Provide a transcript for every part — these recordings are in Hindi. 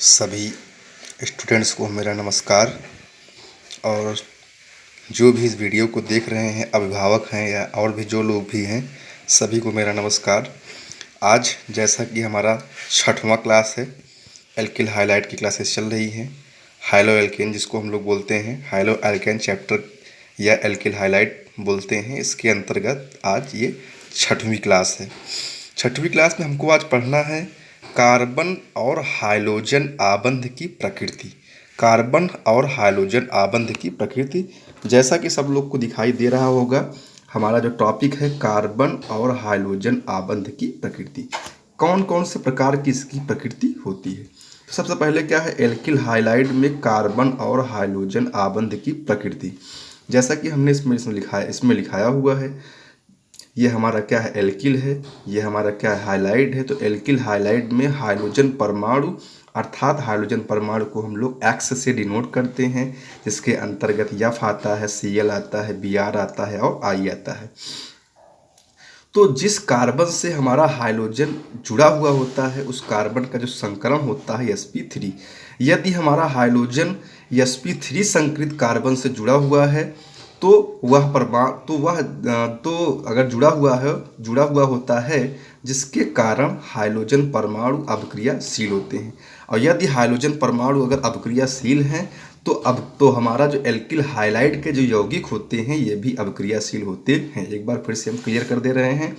सभी स्टूडेंट्स को मेरा नमस्कार। और जो भी इस वीडियो को देख रहे हैं, अभिभावक हैं या और भी जो लोग भी हैं, सभी को मेरा नमस्कार। आज जैसा कि हमारा 6वां क्लास है, एल्किल हाइलाइट की क्लासेस चल रही हैं। हाइलो एल्केन जिसको हम लोग बोलते हैं, हाइलो एल्केन चैप्टर या एल्किल हाइलाइट बोलते हैं, इसके अंतर्गत आज ये 6वीं क्लास है। 6वीं क्लास में हमको आज पढ़ना है कार्बन और हाइड्रोजन आबंध की प्रकृति। कार्बन और हाइड्रोजन आबंध की प्रकृति, जैसा कि सब लोग को दिखाई दे रहा होगा, हमारा जो टॉपिक है कार्बन और हाइड्रोजन आबंध की प्रकृति। कौन कौन से प्रकार की इसकी प्रकृति होती है। तो सबसे पहले क्या है, एल्किल हाइलाइड में कार्बन और हाइड्रोजन आबंध की प्रकृति। जैसा कि हमने इसमें लिखाया हुआ है, ये हमारा क्या है, एल्किल है, ये हमारा क्या है, हाइलाइड है। तो एल्किल हाइलाइड में हाइड्रोजन परमाणु, अर्थात हाइड्रोजन परमाणु को हम लोग एक्स से डिनोट करते हैं, जिसके अंतर्गत एफ आता है, Cl आता है, Br आता है और I आता है। तो जिस कार्बन से हमारा हाइड्रोजन जुड़ा हुआ होता है, उस कार्बन का जो संकरण होता है sp3, यदि हमारा हाइड्रोजन sp3 संकरित कार्बन से जुड़ा हुआ है तो वह अगर जुड़ा हुआ होता है, जिसके कारण हाइड्रोजन परमाणु अभिक्रियाशील होते हैं। और यदि हाइड्रोजन परमाणु अगर अभिक्रियाशील हैं तो हमारा जो एल्किल हाइलाइड के जो यौगिक होते हैं, ये भी अभिक्रियाशील होते हैं। एक बार फिर से हम क्लियर कर दे रहे हैं।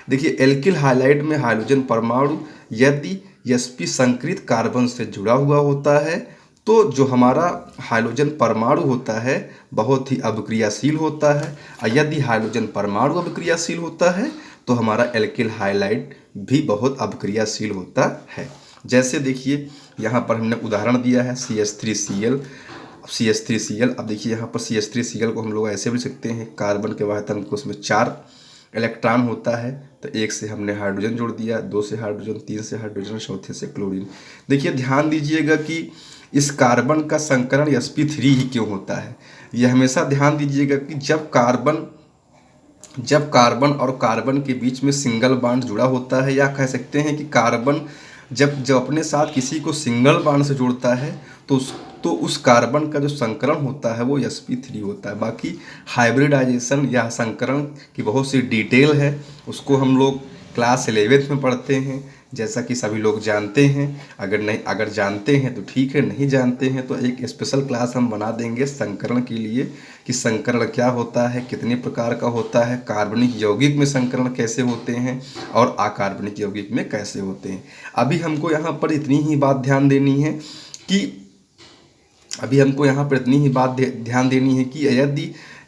देखिए, एल्किल हाइलाइड में हाइड्रोजन परमाणु यदि sp संकरित कार्बन से जुड़ा हुआ होता है, तो जो हमारा हाइड्रोजन परमाणु होता है बहुत ही अभिक्रियाशील होता है। और यदि हाइड्रोजन परमाणु अभिक्रियाशील होता है तो हमारा एल्किल हाइलाइड भी बहुत अभिक्रियाशील होता है। जैसे देखिए, यहाँ पर हमने उदाहरण दिया है CH3Cl। CH3Cl, अब देखिए यहाँ पर CH3Cl को हम लोग ऐसे भी सकते हैं, कार्बन के वाहतन को उसमें 4 इलेक्ट्रॉन होता है, तो 1 से हमने हाइड्रोजन जोड़ दिया, 2 से हाइड्रोजन, 3 से हाइड्रोजन, चौथे से क्लोरीन। देखिए ध्यान दीजिएगा कि इस कार्बन का संकरण sp3 ही क्यों होता है। यह हमेशा ध्यान दीजिएगा कि जब कार्बन और कार्बन के बीच में सिंगल बॉन्ड जुड़ा होता है, या कह सकते हैं कि कार्बन जब अपने साथ किसी को सिंगल बॉन्ड से जोड़ता है तो उस कार्बन का जो संकरण होता है वो sp3 होता है। बाकी हाइब्रिडाइजेशन या संकरण की बहुत सी डिटेल है, उसको हम लोग क्लास 11th में पढ़ते हैं, जैसा कि सभी लोग जानते हैं। अगर जानते हैं तो ठीक है, नहीं जानते हैं तो एक स्पेशल क्लास हम बना देंगे संकरण के लिए, कि संकरण क्या होता है, कितने प्रकार का होता है, कार्बनिक यौगिक में संकरण कैसे होते हैं और अकार्बनिक यौगिक में कैसे होते हैं। अभी हमको यहाँ पर इतनी ही बात ध्यान देनी है कि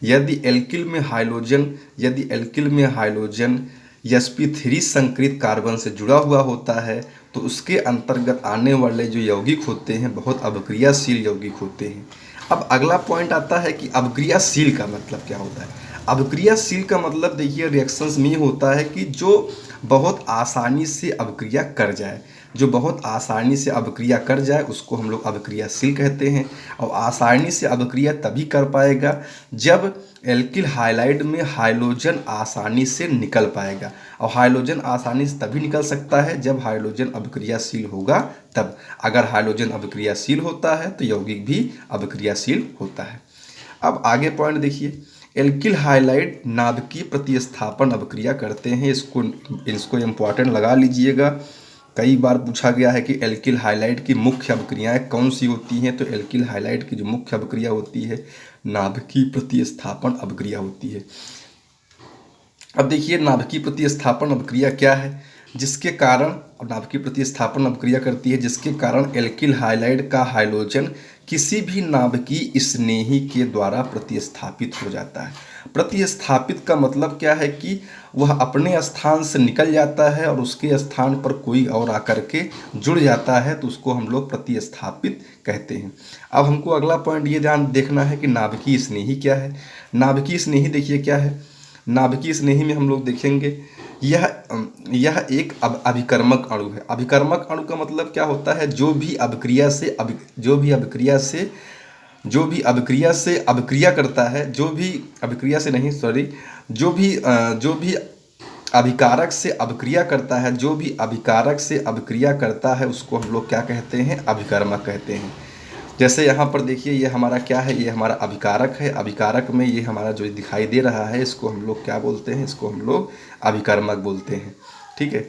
यदि एल्किल में हाइड्रोजन sp3 संकरित कार्बन से जुड़ा हुआ होता है, तो उसके अंतर्गत आने वाले जो यौगिक होते हैं बहुत अभिक्रियाशील यौगिक होते हैं। अब अगला पॉइंट आता है कि अभिक्रियाशील का मतलब क्या होता है। अभिक्रियाशील का मतलब देखिए, रिएक्शंस में होता है कि जो बहुत आसानी से अभिक्रिया कर जाए, उसको हम लोग अभिक्रियाशील कहते हैं। और आसानी से अभिक्रिया तभी कर पाएगा जब एल्किल हाइलाइड में हाइड्रोजन आसानी से निकल पाएगा। और हाइड्रोजन आसानी से तभी निकल सकता है जब हाइड्रोजन अभिक्रियाशील होगा तब। अगर हाइड्रोजन अभिक्रियाशील होता है तो यौगिक भी अभिक्रियाशील होता है। अब आगे पॉइंट देखिए, एल्किल हाइलाइड नाभिकीय प्रतिस्थापन अभिक्रिया करते हैं। इसको इम्पोर्टेंट लगा लीजिएगा। कई बार पूछा गया है कि एल्किल हाइलाइड की मुख्य अभिक्रियाएं कौन सी होती हैं। तो एल्किल हाइलाइड की जो मुख्य अभिक्रिया होती है, नाभिकीय प्रतिस्थापन अभिक्रिया होती है। अब देखिए, नाभिकीय प्रतिस्थापन अभिक्रिया क्या है, जिसके कारण नाभिकीय प्रतिस्थापन अभिक्रिया करती है जिसके कारण एल्किल हाइलाइड का हाइड्रोजन किसी भी नाभिकीय स्नेही के द्वारा प्रतिस्थापित हो जाता है। प्रतिस्थापित का मतलब क्या है कि वह अपने स्थान से निकल जाता है और उसके स्थान पर कोई और आकर के जुड़ जाता है, तो उसको हम लोग प्रतिस्थापित कहते हैं। अब हमको अगला पॉइंट ये ध्यान देखना है कि नाभिकीय स्नेही क्या है। नाभिकीय स्नेही देखिए क्या है। नाभिकीय स्नेही में हम लोग देखेंगे, यह एक अभिकर्मक अणु है। अभिकर्मक अणु का मतलब क्या होता है, जो भी अभिक्रिया से अभिकारक से अभिक्रिया करता है, जो भी अभिकारक से अभिक्रिया करता है उसको हम लोग क्या कहते हैं, अभिकर्मक कहते हैं। जैसे यहाँ पर देखिए ये हमारा क्या है, ये हमारा अभिकारक है। अभिकारक में ये हमारा जो दिखाई दे रहा है इसको हम लोग क्या बोलते हैं, इसको हम लोग अभिकर्मक बोलते हैं। ठीक है,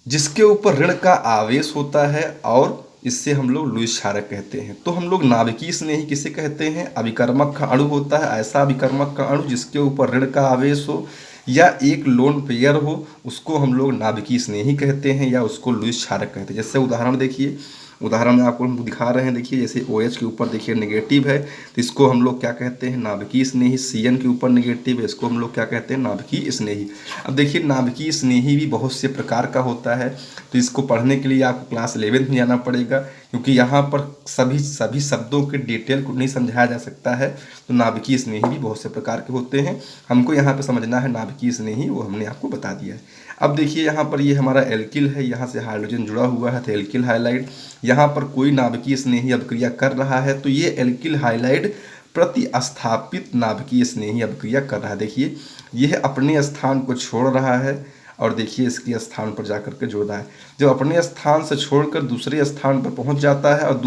जिसके ऊपर ऋण का आवेश होता है और इससे हम लोग लुईस क्षारक कहते हैं। तो हम लोग नाभिकीय स्नेही किसे कहते हैं, अभिकर्मक का अणु होता है, ऐसा अभिकर्मक का अणु जिसके ऊपर ऋण का आवेश हो या एक लोन पेयर हो, उसको हम लोग नाभिकीय स्नेही कहते हैं या उसको लुईस क्षारक कहते हैं। जैसे उदाहरण देखिए, उदाहरण में आपको हम दिखा रहे हैं, देखिए जैसे OH के ऊपर देखिए नेगेटिव है तो इसको हम लोग क्या कहते हैं, नाभिकीय स्नेही। CN के ऊपर नेगेटिव है, इसको हम लोग क्या कहते हैं, नाभिकीय स्नेही। अब देखिए नाभिकीय स्नेही भी बहुत से प्रकार का होता है, तो इसको पढ़ने के लिए आपको क्लास 11th में जाना पड़ेगा, क्योंकि यहाँ पर सभी शब्दों के डिटेल को नहीं समझाया जा सकता है। तो नाभिकीय स्नेही भी बहुत से प्रकार के होते हैं, हमको यहाँ पे समझना है नाभिकीय स्नेही, वो हमने आपको बता दिया है। अब देखिए यहाँ पर ये हमारा एल्किल है, यहाँ से हाइड्रोजन जुड़ा हुआ है तो एल्किल हाइलाइड। यहाँ पर कोई नाभिकीय स्नेही अभिक्रिया कर रहा है तो ये एल्किल हाइलाइड प्रतिस्थापित नाभिकीय स्नेही अभिक्रिया कर रहा है। देखिए यह अपने स्थान को छोड़ रहा है और देखिए इसके स्थान पर जाकर के जुड़ रहा है। जब अपने स्थान से छोड़कर दूसरे स्थान पर पहुंच जाता है और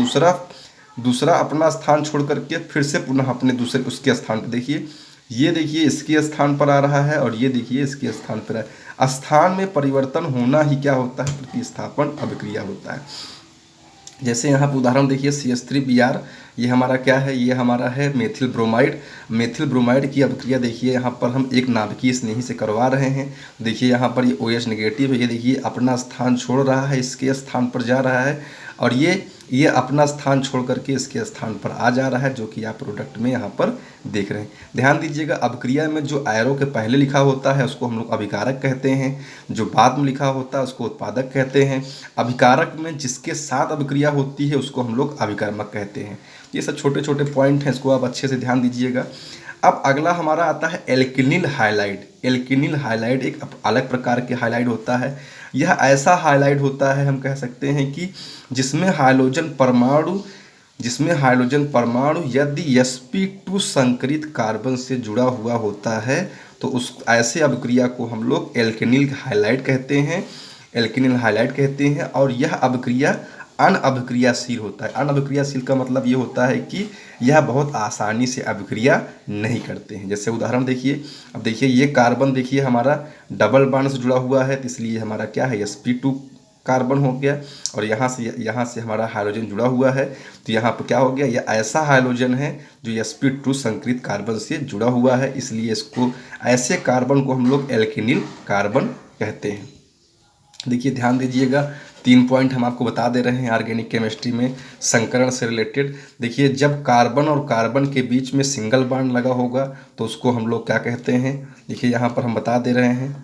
दूसरा अपना स्थान छोड़ करके फिर से पुनः अपने दूसरे उसके स्थान पर, देखिए ये देखिए इसके स्थान पर आ रहा है और ये देखिए इसके स्थान पर है। स्थान में परिवर्तन होना ही क्या होता है, प्रतिस्थापन अभिक्रिया होता है। जैसे यहाँ पर उदाहरण देखिए CH3Br, ये हमारा क्या है, ये हमारा है मेथिल ब्रोमाइड। मेथिल ब्रोमाइड की अभिक्रिया देखिए यहाँ पर हम एक नाभिकीय स्नेही से करवा रहे हैं। देखिए यहाँ पर ये OH नेगेटिव है, ये देखिए अपना स्थान छोड़ रहा है, इसके स्थान पर जा रहा है और ये अपना स्थान छोड़ करके इसके स्थान पर आ जा रहा है, जो कि आप प्रोडक्ट में यहाँ पर देख रहे हैं। ध्यान दीजिएगा, अभिक्रिया में जो एरो के पहले लिखा होता है उसको हम लोग अभिकारक कहते हैं, जो बाद में लिखा होता है उसको उत्पादक कहते हैं। अभिकारक में जिसके साथ अभिक्रिया होती है उसको हम लोग अभिकर्मक कहते हैं। ये सब छोटे छोटे पॉइंट हैं, इसको आप अच्छे से ध्यान दीजिएगा। अब अगला हमारा आता है एल्किनिल हाइलाइड। एल्किनिल हाइलाइड एक अलग प्रकार के हाइलाइड होता है। यह ऐसा हाइलाइड होता है, हम कह सकते हैं कि जिसमें हाइड्रोजन परमाणु यदि sp2 संकरित कार्बन से जुड़ा हुआ होता है तो उस ऐसे अभिक्रिया को हम लोग एल्किनिल हाइलाइड कहते हैं, एल्किनिल हाइलाइड कहते हैं। और यह अभिक्रिया अनअभिक्रियाशील होता है। अनअभिक्रियाशील का मतलब ये होता है कि यह बहुत आसानी से अभिक्रिया नहीं करते हैं। जैसे उदाहरण देखिए, अब देखिए ये कार्बन देखिए हमारा डबल बॉन्ड से जुड़ा हुआ है, तो इसलिए हमारा क्या है, sp2 कार्बन हो गया और यहाँ से हमारा हाइड्रोजन जुड़ा हुआ है, तो यहाँ पर क्या हो गया, यह ऐसा हाइड्रोजन है जो sp2 संकरित कार्बन से जुड़ा हुआ है, इसलिए इसको ऐसे कार्बन को हम लोग एल्किनिल कार्बन कहते हैं। देखिए ध्यान दीजिएगा, 3 पॉइंट हम आपको बता दे रहे हैं ऑर्गेनिक केमिस्ट्री में संकरण से रिलेटेड। देखिए जब कार्बन और कार्बन के बीच में सिंगल बॉन्ड लगा होगा तो उसको हम लोग क्या कहते हैं, देखिए यहाँ पर हम बता दे रहे हैं,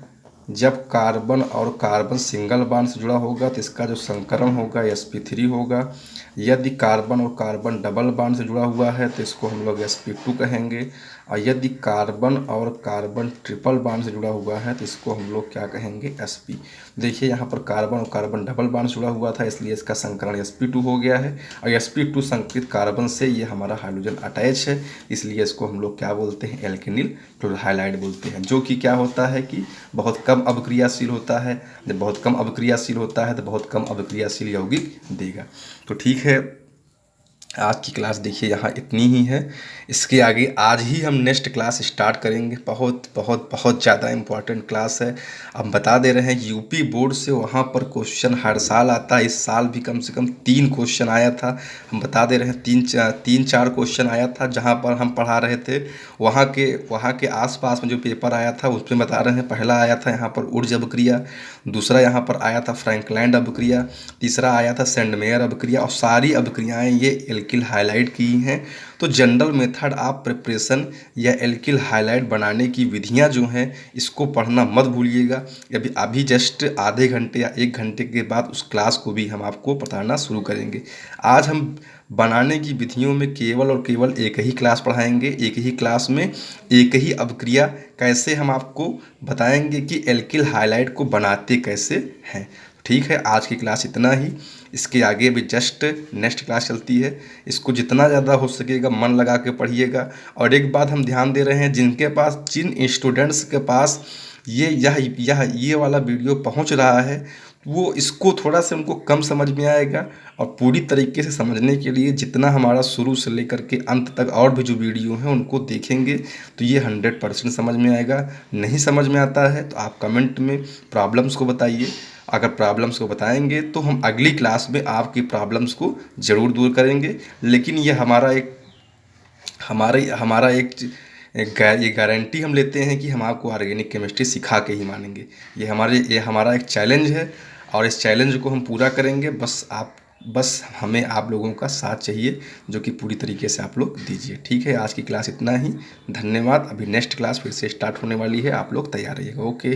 जब कार्बन और कार्बन सिंगल बॉन्ड से जुड़ा होगा तो इसका जो संकरण होगा sp3 होगा। यदि कार्बन और कार्बन डबल बॉन्ड से जुड़ा हुआ है तो इसको हम लोग sp2 कहेंगे। और यदि कार्बन और कार्बन ट्रिपल बॉन्ड से जुड़ा हुआ है तो इसको हम लोग क्या कहेंगे, sp। देखिए यहाँ पर कार्बन और कार्बन डबल बॉन्ड से जुड़ा हुआ था इसलिए इसका संकरण sp2 हो गया है और sp2 संकरित कार्बन से ये हमारा हाइड्रोजन अटैच है, इसलिए इसको हम लोग क्या बोलते हैं, एल्किनिल क्लोराइड बोलते हैं। जो कि क्या होता है कि बहुत कम अभिक्रियाशील होता है। जब बहुत कम अभिक्रियाशील होता है तो बहुत कम अभिक्रियाशील यौगिक देगा। तो ठीक है, आज की क्लास देखिए यहाँ इतनी ही है। इसके आगे आज ही हम नेक्स्ट क्लास स्टार्ट करेंगे। बहुत बहुत बहुत ज़्यादा इम्पॉर्टेंट क्लास है। हम बता दे रहे हैं यूपी बोर्ड से वहाँ पर क्वेश्चन हर साल आता है। इस साल भी कम से कम 3 क्वेश्चन आया था। हम बता दे रहे हैं 3-4 क्वेश्चन आया था जहाँ पर हम पढ़ा रहे थे। वहाँ के आसपास में जो पेपर आया था उसमें बता रहे हैं, पहला आया था यहाँ पर उर्ज अभिक्रिया, दूसरा यहाँ पर आया था फ्रैंकलैंड अभिक्रिया, तीसरा आया था सेंडमेयर अभिक्रिया और सारी अभिक्रियाएँ ये एल्किल हाइलाइड की हैं। तो जनरल मेथड ऑफ प्रिपरेशन या एल्किल हाइलाइड बनाने की विधियां जो हैं इसको पढ़ना मत भूलिएगा। अभी जस्ट आधे घंटे या 1 घंटे के बाद उस क्लास को भी हम आपको बताना शुरू करेंगे। आज हम बनाने की विधियों में केवल और केवल एक ही क्लास पढ़ाएंगे। एक ही क्लास में एक ही अभिक्रिया कैसे हम आपको बताएंगे कि एल्किल हाइलाइड को बनाते कैसे हैं। ठीक है, आज की क्लास इतना ही। इसके आगे भी जस्ट नेक्स्ट क्लास चलती है। इसको जितना ज़्यादा हो सकेगा मन लगा के पढ़िएगा। और एक बात हम ध्यान दे रहे हैं, जिन स्टूडेंट्स के पास ये वाला वीडियो पहुंच रहा है, वो इसको थोड़ा सा उनको कम समझ में आएगा। और पूरी तरीके से समझने के लिए जितना हमारा शुरू से लेकर के अंत तक और भी जो वीडियो हैं उनको देखेंगे तो ये 100% समझ में आएगा। नहीं समझ में आता है तो आप कमेंट में प्रॉब्लम्स को बताइए। अगर प्रॉब्लम्स को बताएंगे तो हम अगली क्लास में आपकी प्रॉब्लम्स को ज़रूर दूर करेंगे। लेकिन ये हमारा ये गारंटी हम लेते हैं कि हम आपको ऑर्गेनिक केमिस्ट्री सिखा के ही मानेंगे। ये हमारा एक चैलेंज है और इस चैलेंज को हम पूरा करेंगे। बस हमें आप लोगों का साथ चाहिए, जो कि पूरी तरीके से आप लोग दीजिए। ठीक है, आज की क्लास इतना ही। धन्यवाद। अभी नेक्स्ट क्लास फिर से स्टार्ट होने वाली है, आप लोग तैयार रहिएगा। ओके।